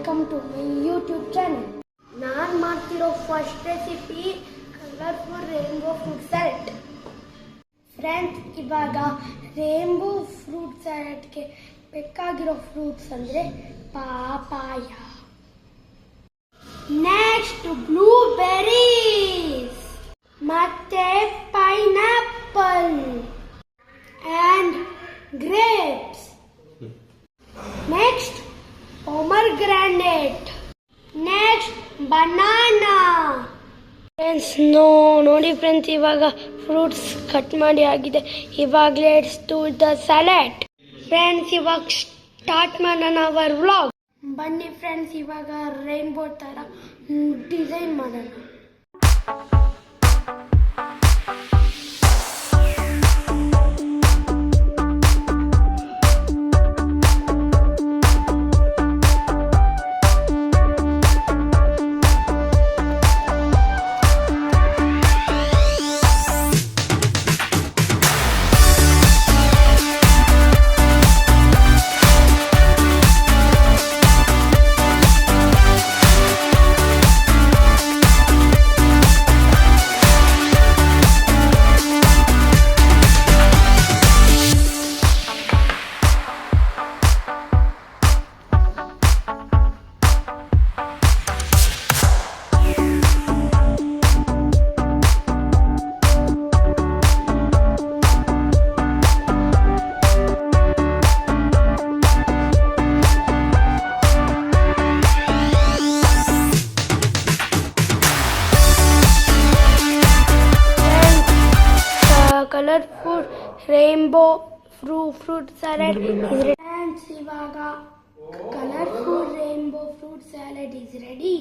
Welcome to my YouTube channel. ನಾನು ಮಾಡ್ತಿರೋ first recipe colourful rainbow fruit salad. Friends, ಇವಾಗ rainbow fruit ಸ್ಯಾಲಡ್ಗೆ ಬೇಕಾಗಿರೋ ಫ್ರೂಟ್ಸ್ ಅಂದರೆ ಪಾಪಾಯ, ನೆಕ್ಸ್ಟ್ ಬ್ಲೂಬೆರೀಸ್, ಮತ್ತೆ pineapple and grapes, next pomegranate, next banana. Friends ನೋಡಿ friends, ಇವಾಗ ಫ್ರೂಟ್ಸ್ ಕಟ್ ಮಾಡಿ ಆಗಿದೆ. ಇವಾಗ let's do the salad. Friends, ಇವಾಗ ಸ್ಟಾರ್ಟ್ ಮಾಡೋಣ ಅವರ್ ವ್ಲಾಗ್. ಬನ್ನಿ ಫ್ರೆಂಡ್ಸ್, ಇವಾಗ ರೈನ್ಬೋ ಥರ ಡಿಸೈನ್ ಮಾಡೋಣ. Colorful rainbow fruit salad is ready. And ivaga colorful rainbow fruit salad is ready.